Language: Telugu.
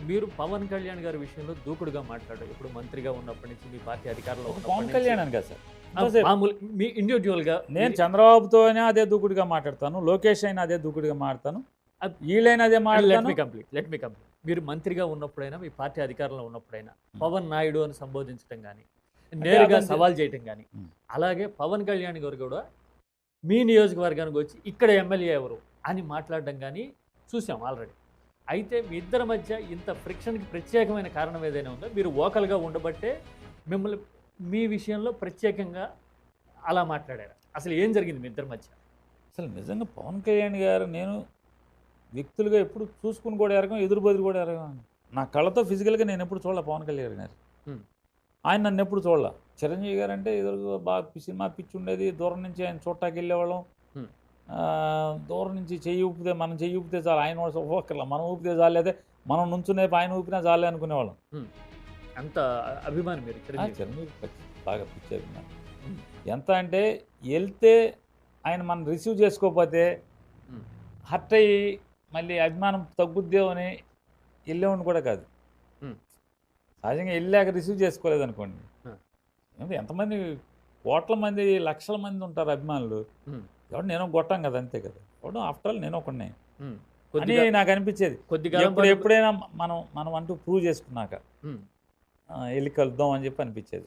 మీరు పవన్ కళ్యాణ్ గారి విషయంలో దూకుడుగా మాట్లాడారు. ఇప్పుడు మంత్రిగా ఉన్నప్పటి నుంచి మీ పార్టీ అధికారంలో ఒక ఉన్నప్పటి పవన్ నుంచి కళ్యాణ్ అని కదా సార్ మామూలు మీ ఇండివిజువల్‌గా నేను చంద్రబాబుతోనే అదే దూకుడుగా మాట్లాడతాను, లోకేష్ అయినా అదే దూకుడుగా మాట్లాడతాను, వీళ్ళైనా అదే లెట్ మాట్లాడతాను. మీ కంప్లీట్. మీరు మంత్రిగా ఉన్నప్పుడైనా, మీ పార్టీ అధికారంలో ఉన్నప్పుడైనా పవన్ నాయుడు అని సంబోధించడం గానీ, నేరుగా అతను సవాల్ చేయటం గానీ, అలాగే పవన్ కళ్యాణ్ గారు కూడా మీ నియోజకవర్గానికి వచ్చి ఇక్కడ ఎమ్మెల్యే ఎవరు అని మాట్లాడడం గానీ చూసాం ఆల్రెడీ. అయితే మీ ఇద్దరి మధ్య ఇంత ఫ్రిక్షన్‌కి ప్రత్యేకమైన కారణం ఏదైనా ఉందా? మీరు వోకల్‌గా ఉండబట్టే మిమ్మల్ని మీ విషయంలో ప్రత్యేకంగా అలా మాట్లాడారా? అసలు ఏం జరిగింది మీ ఇద్దరి మధ్య? అసలు నిజంగా పవన్ కళ్యాణ్ గారు నేను వ్యక్తులుగా ఎప్పుడు చూసుకుని కూడా ఎరగం, ఎదురు బదురు కూడా ఎరగం. నా కళ్ళతో ఫిజికల్గా నేను ఎప్పుడు చూడాల పవన్ కళ్యాణ్ గారు. ఆయన నన్ను ఎప్పుడు చూడాల. చిరంజీవి గారు అంటే ఎదురు బాగా సినిమా పిచ్చి ఉండేది, దూరం నుంచి ఆయన చూడటానికి వెళ్ళేవాళ్ళం. దూరం నుంచి చెయ్యి ఊపితే, మనం చెయ్యి ఊపితే చాలు, ఆయన ఊపక్కర్లా, మనం ఊపితే చాలేదే, మనం నుంచునే ఆయన ఊపినా చాలే అనుకునేవాళ్ళం. అంత అభిమాని మీరు చిరంజీవి బాగా పిచ్చి అభిమానం. ఎంత అంటే వెళ్తే ఆయన మనం రిసీవ్ చేసుకోకపోతే హర్ట్ అయ్యి మళ్ళీ అభిమానం తగ్గుద్దేమో అని వెళ్ళేవాడిని కూడా కాదు. సహజంగా వెళ్ళాక రిసీవ్ చేసుకోలేదు అనుకోండి, ఎంతమంది కోట్ల మంది లక్షల మంది ఉంటారు అభిమానులు, ఎవడు నేను కొట్టాం కదా, అంతే కదా, ఎవడు ఆఫ్టర్ ఆల్ నేను ఒకనే అని నాకు అనిపించేది. ఎప్పుడైనా మనం అంటూ ప్రూవ్ చేసుకున్నాక వెళ్ళి కలుద్దాం అని చెప్పి అనిపించేది.